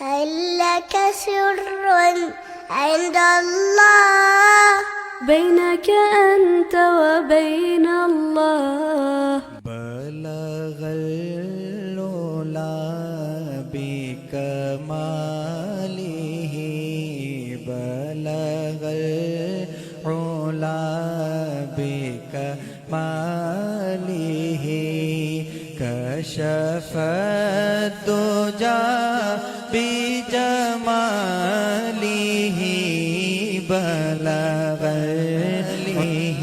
هل لك سر عند الله بينك أنت وبين الله بلغ العلا بكماله بلغ العلا بكماله كشف الدجى بجماله بلغ له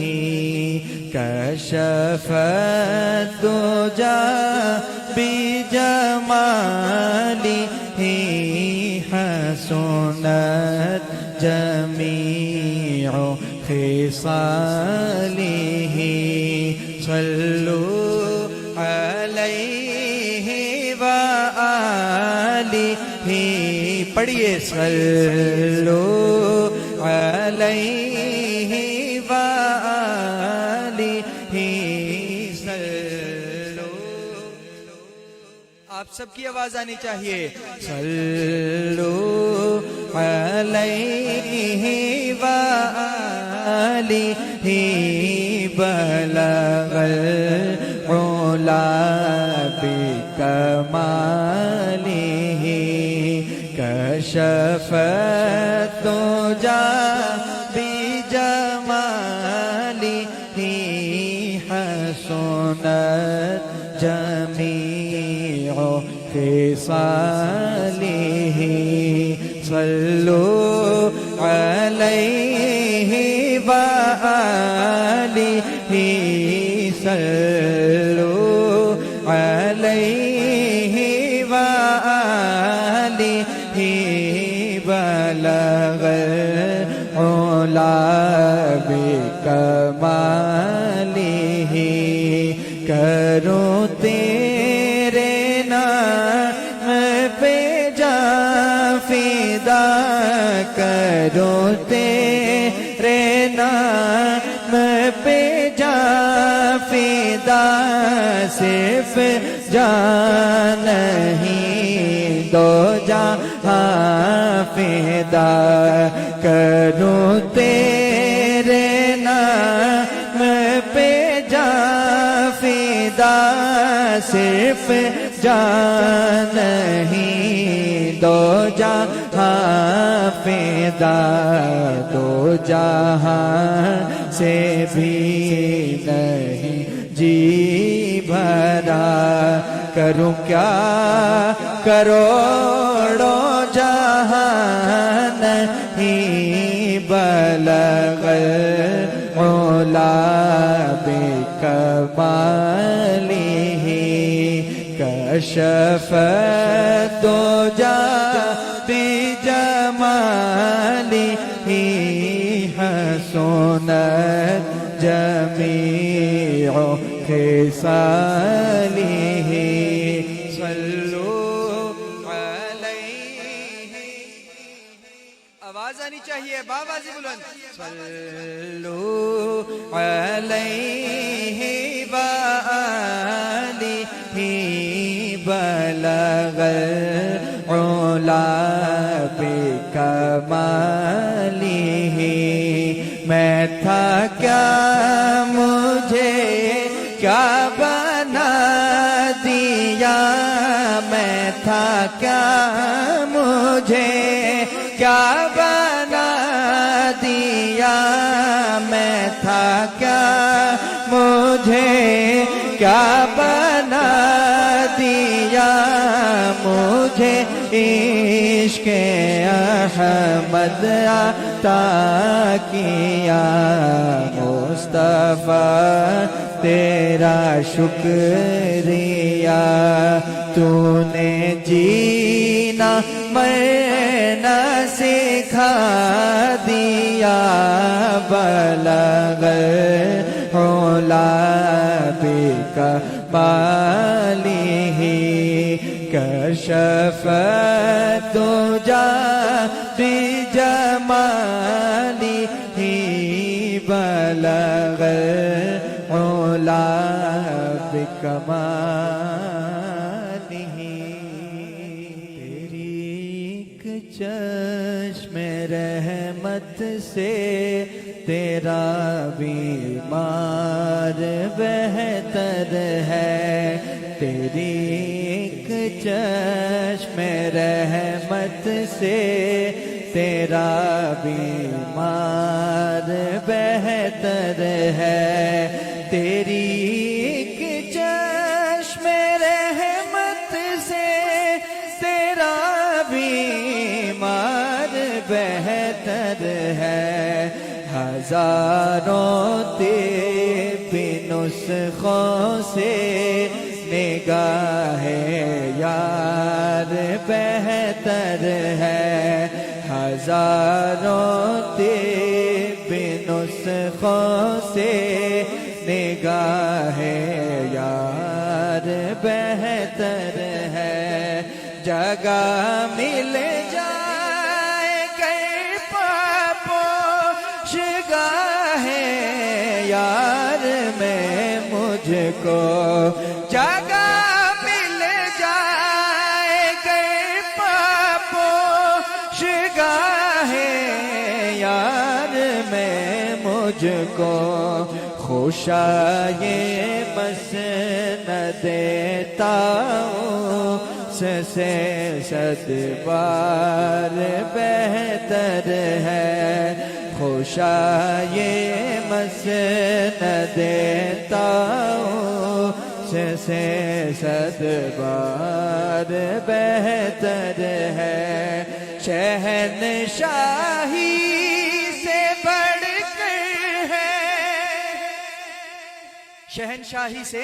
كشف الدجى بجماله حسنت جميع خصاله صلوا عليه وآله پڑھیے صلوا علیہ وآلہ صلوا. آپ سب کی آواز آنی چاہیے. صلوا علیہ وآلہ بلغ العلا بکمالہ كشف الدجى بجماله حسنت جميع خصاله صلوا عليه وآله صلوا عليه وآله بلغ العلا بکماله کروں تیرے نام پہ جاں فدا کروں تیرے نام پہ جاں فدا صرف جان نہیں دو جہاں فدا کروں تیرے نام پہ جاں فدا صرف جان نہیں دو جہاں فدا دو جہاں سے بھی نہیں جی بھرا کروں کیا کروڑوں جہان نہیں بلغ العلا بکمالہ کشف الدجى بجمالہ حسنت جميع خصاله صلوا علیہ. آواز آنی چاہیے باواز بلند. صلوا علیہ وآلہ بلغ العلا بکمالہ میں تھا کیا مجھے کیا بنا دیا میں تھا کیا مجھے کیا بنا دیا میں تھا کیا مجھے کیا بنا دیا مجھے عشق احمد عطا کیا مصطفیٰ تیرا شکریہ تو نے جینا مرنا سکھا دیا بلغ العلا بکمالہ کشف الدجى بجمالہ بلغ العلا بکمالہ. تیری چشم رحمت سے تیرا بیمار بہتر ہے، تیری ایک چشم رحمت سے تیرا بیمار بہتر ہے، تیری ایک چشم رحمت سے تیرا بیمار بہتر ہے، ہزاروں طب نسخوں سے نگاہ یار بہتر ہے، ہزاروں طب نسخوں سے نگاہ یار بہتر ہے، جگہ مل جائے گر پاپوش گاہ یار میں مجھ کو، جگہ مل جائے گر پاپوش گاہ یار میں مجھ کو، خوشائے مسند طاؤس سے صد بار بہتر ہے، خوشائے مسند طاؤس سے صد بار بہتر ہے، شہنشاہی سے بڑھ کر ہے، شہنشاہی سے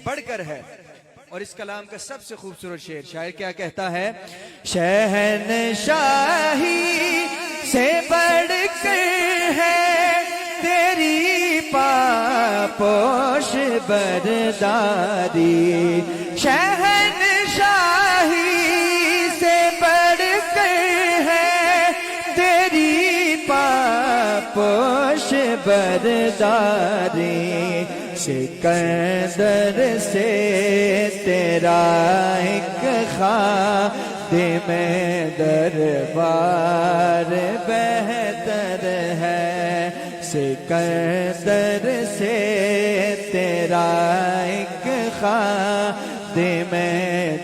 بڑھ کر ہے۔ اور اس کلام کا سب سے خوبصورت شعر شاعر کیا کہتا ہے؟ شہنشاہی سے بڑھ کر ہے تیری پاپوش برداری، شہنشاہی سے بڑھ کر ہے تیری پاپوش برداری، سکندر سے تیرا ایک خادم دربار بہتر ہے، سکندر سے تیرا ایک خادم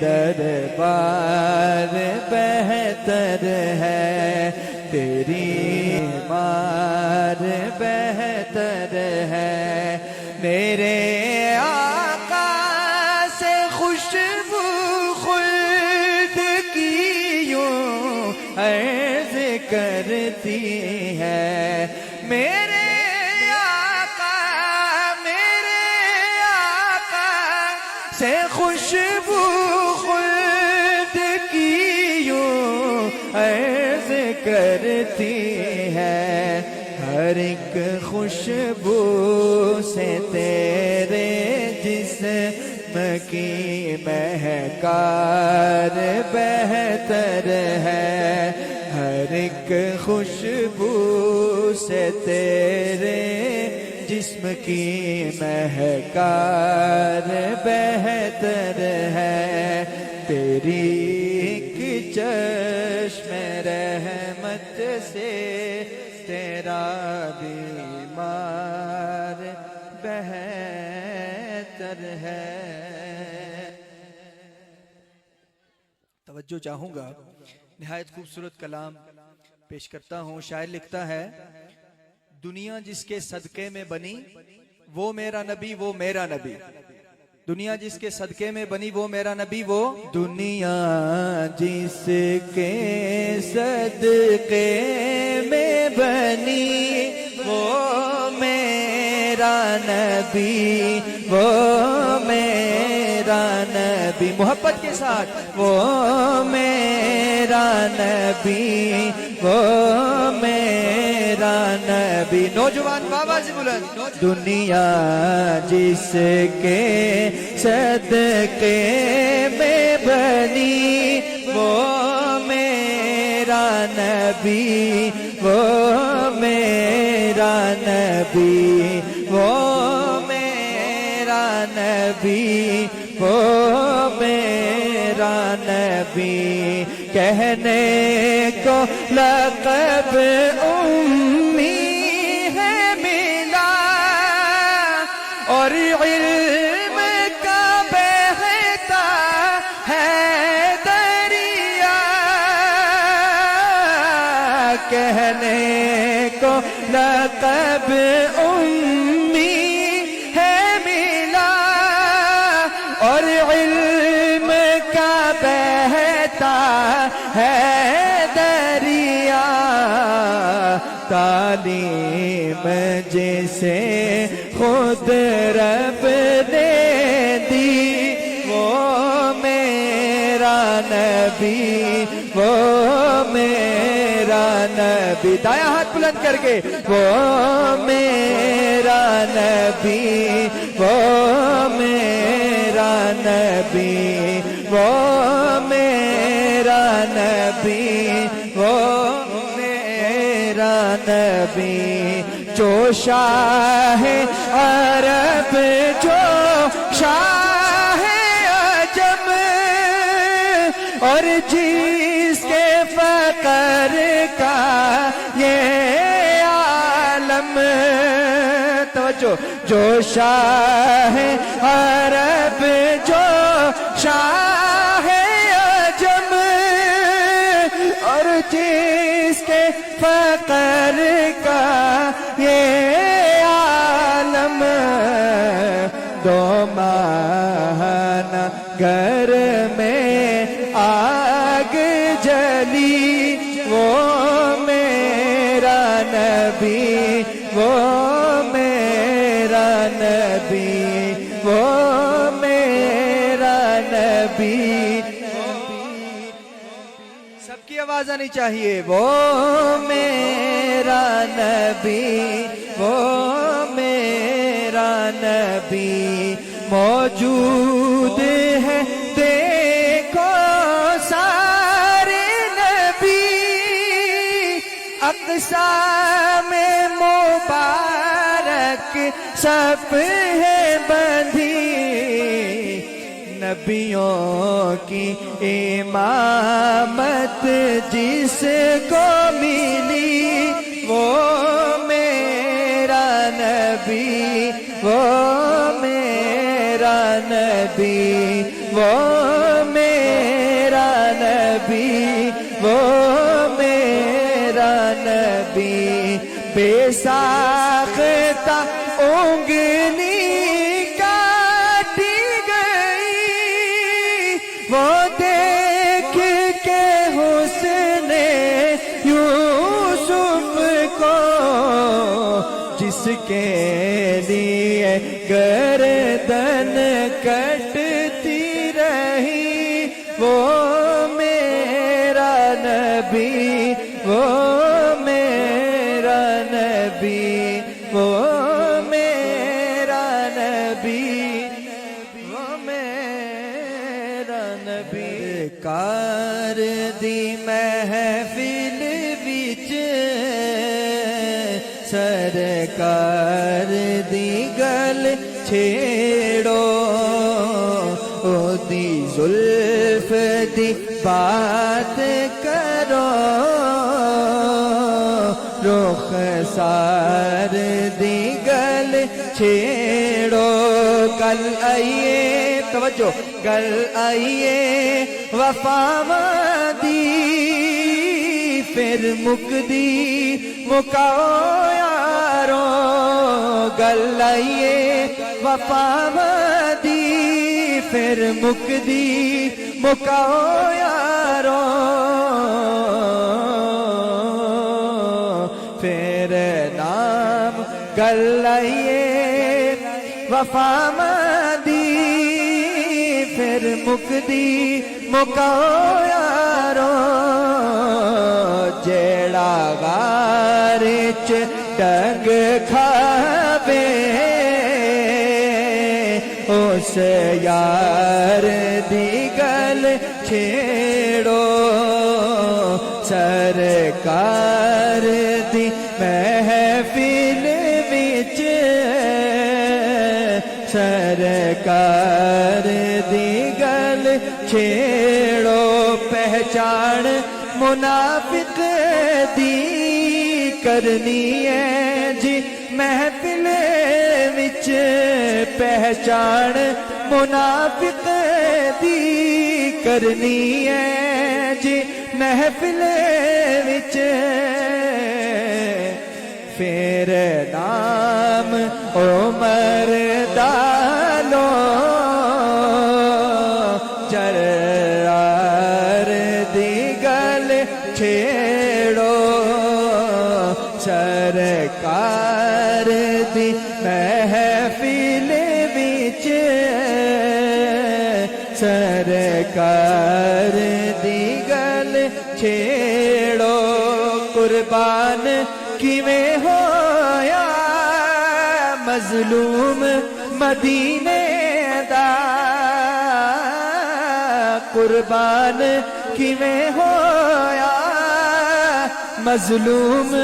دربار بہتر ہے، تیری مار بہتر ہے، میرے آقا سے خوشبو خلد کی یوں عرض کرتی ہے، میرے آقا سے خوشبو خلد کی یوں عرض کرتی ہے، ہر ایک خوشبو سے تیرے جسم کی مہکار بہتر ہے، ہر ایک خوشبو سے تیرے جسم کی مہکار بہتر ہے، تیری ایک چشم رحمت سے تیرا بیمار بہتر ہے۔ توجہ چاہوں گا، نہایت خوبصورت کلام پیش کرتا ہوں۔ شاعر لکھتا ہے، دنیا جس کے صدقے میں بنی وہ میرا نبی وہ میرا نبی، دنیا جس کے صدقے میں بنی وہ میرا نبی وہ، دنیا جس کے صدقے میں بنی وہ میرا نبی وہ میرا نبی، محبت کے ساتھ وہ میرا نبی وہ میرا نبی، نوجوان بابا سے بلند، دنیا جس کے صدقے میں بنی وہ میرا نبی وہ میرا نبی وہ میرا نبی وہ میرا میرا نبی کہنے کو لقب امی ہے ملا اور علم کا بہتا ہے دریا کہنے کو لقب امی ہے ملا اور علم کا بہتا ہے دریا تعلیم جسے خود رب نے دی وہ میرا نبی وہ میرا نبی دایاں ہاتھ بلند کر کے وہ میرا نبی وہ میرا نبی وہ میرا نبی وہ میرا نبی جو شاہ عرب جو شاہ عجم اور جس کے فقر کا یہ عالم توجہ جو شاہ عرب جو شاہ عجم اور جس کے فقر کا یہ عالم دو ماہانہ گھر میں آگ جلی وہ میرا نبی وہ میرا نبی وہ میرا نبی سب کی آواز آنی چاہیے وہ میرا نبی وہ میرا نبی موجود ہے دیکھو سارے نبی اقصا میں مبارک صف ہے بندھی نبیوں کی امامت جس کو ملی وہ میرا نبی وہ میرا نبی وہ میرا نبی وہ میرا نبی بے ساختہ انگلی کاٹی گئی وہ دیکھ کے حسن یوسف کو جس کے لیے گردن کٹتی رہی وہ میرا نبی وہ میرا نبی وہ میرا نبی وہ میرا نبی کار دی محفل وچ سرکار دی گل چھیڑو او دی زلف دی بات کرو رخسار دی گل چھیڑو کل آئیے توجہ کل آئیے وفا دی پھر مکدی مکاؤ یارو گل آئیے وفا دی پھر مکدی مکاؤ یارو پھر نام گل آئیے وفا دی پھر مکدی مکاؤ یارو جیڑا غارچ ڈنگ کھاوے اس یار دی گل چھیڑو سرکار دی محفل وچ سرکار دی گل چھیڑو پہچان منافق دی کرنی ہے جی محفل وچ پہچان منافق دی کرنی ہے جی محفل وچ پھر نام عمر دالو جرار دی گل چھیڑو سرکار دی محفل وچ سرکار دی گل چھیڑو قربان کیویں ہویا مظلوم مدینے دا قربان کیویں ہویا مظلوم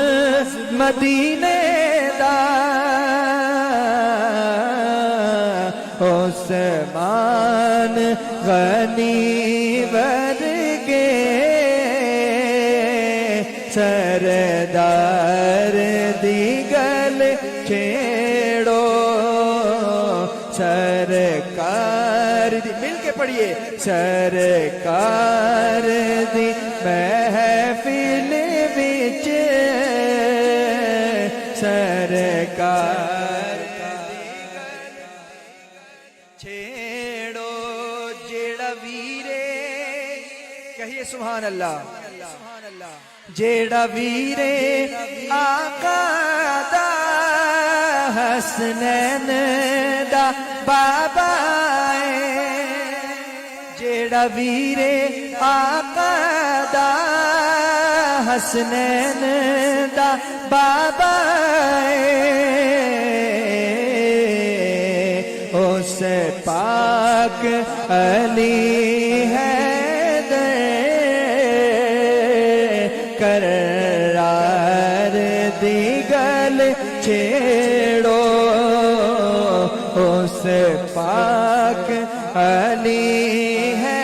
مدینے دا عثمان غنی ورگے سردار دی گل چھیڑو سرکار دی مل کے پڑھیے سرکار دی محفل وچ سرکار دی گل چھیڑو جیڑا ویرے کہیے سبحان اللہ جیڑا ویرے آقا دا حسنین دا بابا ہے جیڑا ویرے آقا دا حسنین دا بابا ہے اس پاک علی ہے کرار دی گل چھیڑو اس پاک علی ہے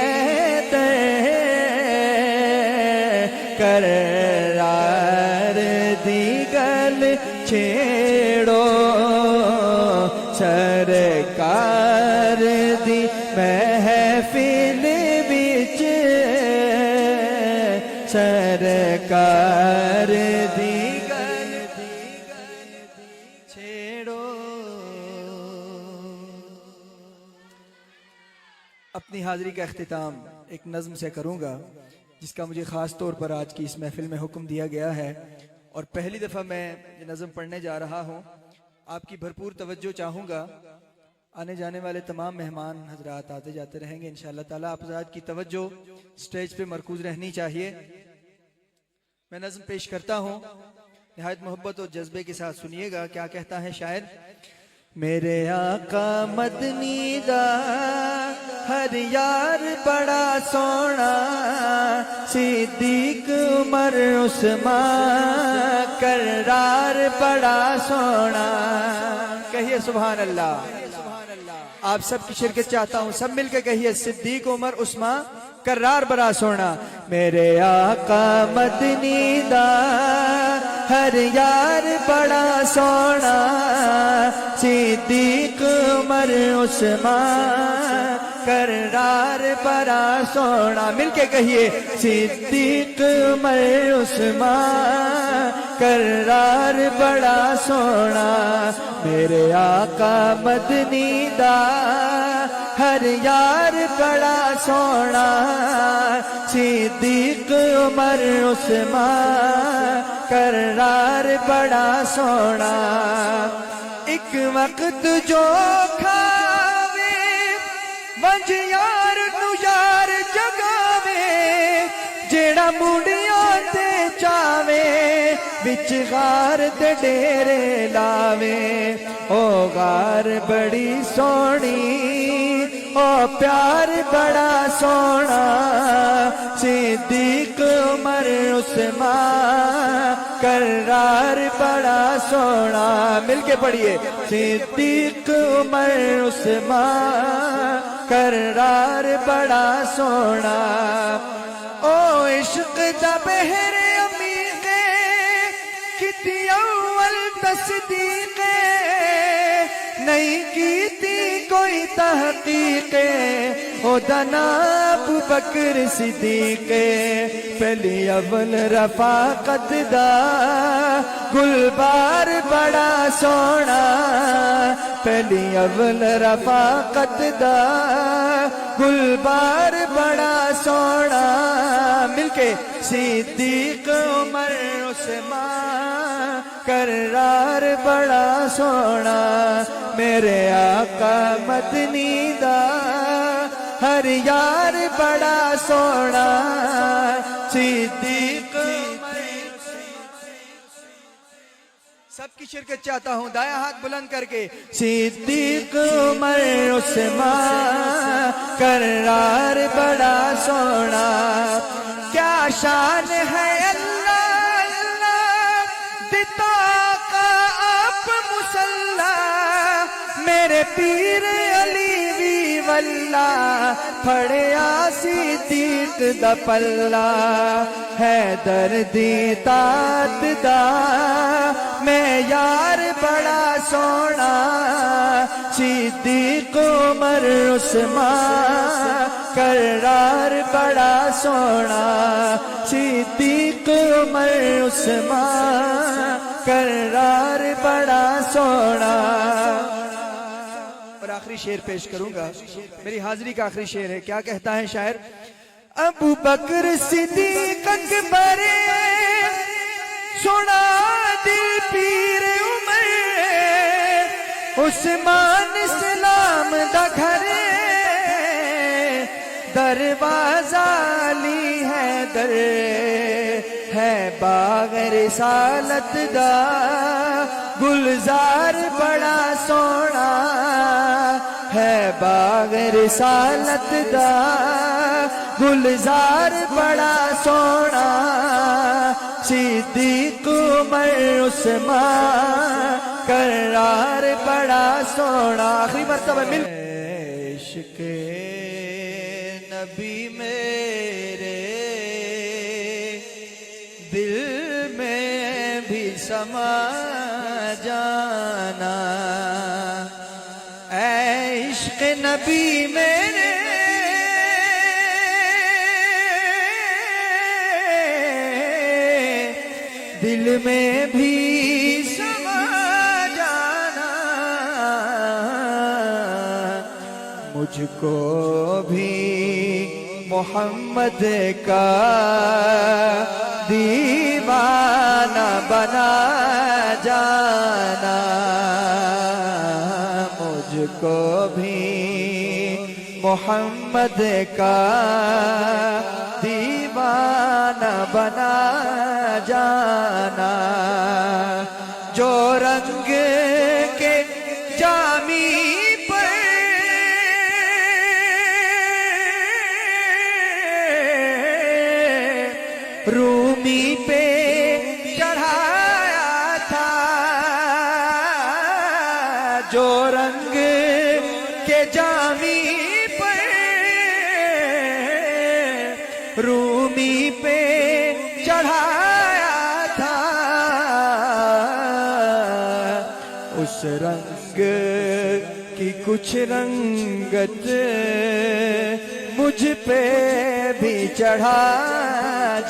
کرار دی گل چھیڑو سرکار دی محفل وچ سرکار دی گل چھیڑو اپنی حاضری کا اختتام ایک نظم سے کروں گا جس کا مجھے خاص طور پر آج کی اس محفل میں حکم دیا گیا ہے اور پہلی دفعہ میں یہ نظم پڑھنے جا رہا ہوں آپ کی بھرپور توجہ چاہوں گا آنے جانے والے تمام مہمان حضرات آتے جاتے رہیں گے انشاءاللہ تعالیٰ آپ حضرات کی توجہ سٹیج پہ مرکوز رہنی چاہیے میں نظم پیش کرتا ہوں نہایت محبت اور جذبے کے ساتھ سنیے گا کیا کہتا ہے شاعر میرے آقا مدنی دا ہر یار بڑا سونا صدیق عمر عثمان کرار بڑا سونا کہیے سبحان اللہ آپ سب کی شرکت چاہتا ہوں سب مل کے کہیے صدیق عمر عثمان کرار بڑا سونا میرے آقا مدنی دا ہر یار بڑا سونا صدیق عمر عثمان کرار بڑا سونا مل کے کہیے صدیق عمر عثمان کرار بڑا سونا میرے آقا مدنی دا ہر یار بڑا سونا صدیق عمر عثمان کرار بڑا سونا ایک وقت جو کھاوے ونج یار نو یار جگاوے جیڑا موڑیاں تے چاوے وچ غار تے ڈیرے لاوے او غار بڑی سونی او پیار بڑا سونا صدیق عمر عثمان کرار بڑا سونا مل کے پڑھیے صدیق عمر عثمان کرار بڑا سونا او عشق دا بحر عمیقے کتی اول تصدیق نہیں کیتی کوئی تحقیق او دنا ابو بکر صدیق پہلی اول رفاقت دا گلبار بڑا سونا پہلی اول رفاقت دا گلبار بڑا سونا مل کے صدیق عمر عثمان کرار بڑا سونا میرے آقا مدنی دا ہر یار بڑا سونا صدیق سب کی شرکت چاہتا ہوں دائیں ہاتھ بلند کر کے صدیق عمر عثمان کرار بڑا سونا کیا شان ہے اللہ اللہ دیتا کا آپ مسلح میرے پیر علی وی واللہ پھڑیا صدیق دا پلہ ہے دردی تات دا میں یار بڑا سونا صدیق عمر عثمان کرار بڑا سونا صدیق عمر عثمان کرار بڑا سونا اور آخری شعر پیش کروں گا میری حاضری کا آخری شعر ہے کیا کہتا ہے شاعر ابو بکر صدیق اکبر سنا دل پیر عمر عثمان اسلام دا گھر دروازہ علی ہے در ہے باغ رسالت دا گلزار بڑا سونا ہے باغ رسالت دا گلزار بڑا سونا صدیق عمر عثمان کرار بڑا سونا آخری مرتبہ مل عشق نبی میرے دل میں بھی سما جانا اے عشق نبی میرے دل میں بھی سما جانا مجھ کو بھی محمد کا دیوانہ بنا جانا مجھ کو بھی محمد کا دیوانہ بنا جانا جو رنگ کے جامی پر رومی پہ چڑھایا تھا جو رنگ کے جامی پر رومی پہ چڑھایا تھا اس رنگ کی کچھ رنگت مجھ پہ بھی چڑھا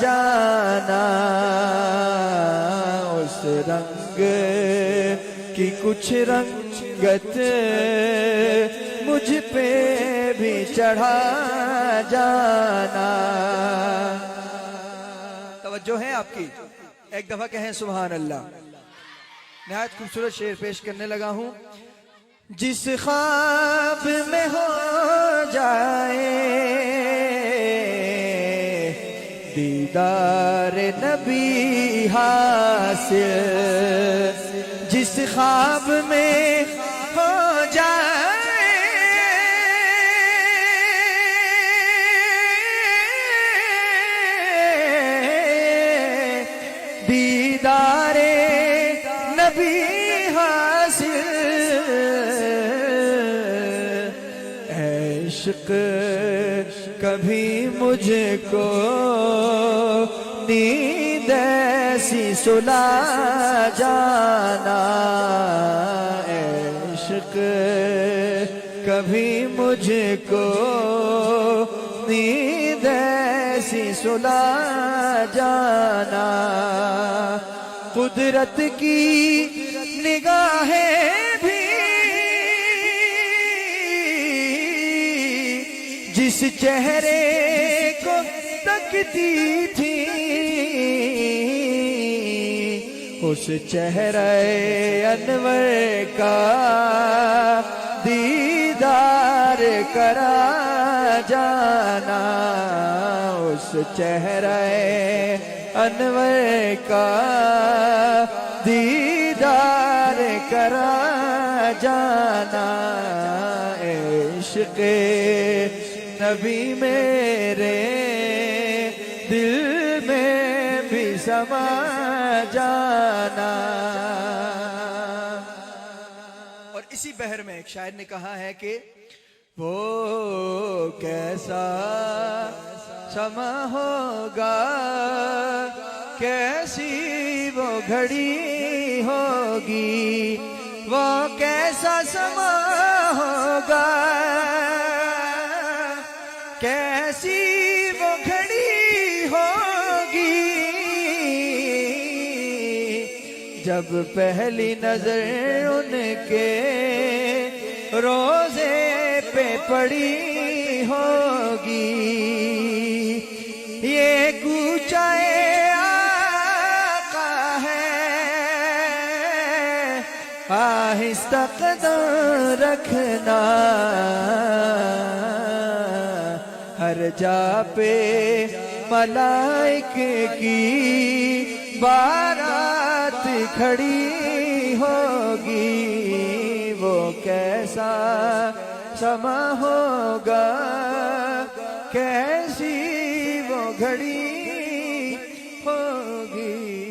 جانا اس رنگ کی کچھ رنگت مجھ پہ بھی چڑھا جانا توجہ ہے آپ کی ایک دفعہ کہیں سبحان اللہ نہایت خوبصورت شعر پیش کرنے لگا ہوں جس خواب میں ہو جائے دیدار نبی حاصل جس خواب میں ہو جائے دیدار نبی حاصل عشق کبھی مجھ کو نیند ایسی سلا جانا، عشق کبھی مجھ کو نیند ایسی سلا جانا، قدرت کی نگاہیں بھی جس چہرے کو تکتی تھی، اس چہرہ انور کا دیدار کرا جانا، اس چہرہ انور کا دیدار کرا جانا، عشق نبی میرے دل میں بھی سما جانا۔ اور اسی بحر میں ایک شاعر نے کہا ہے کہ وہ کیسا سما ہوگا، کیسی وہ گھڑی ہوگی، وہ کیسا سما ہوگا، کیسی وہ گھڑی ہوگی، جب پہلی نظر ان کے روزے پہ پڑی ہوگی، یہ کوچہ آقا ہے، آہستہ قدم رکھنا، ہر جا پہ ملائک کی بارات کھڑی ہوگی، وہ کیسا سما ہوگا، کیسی وہ گھڑی ہوگی۔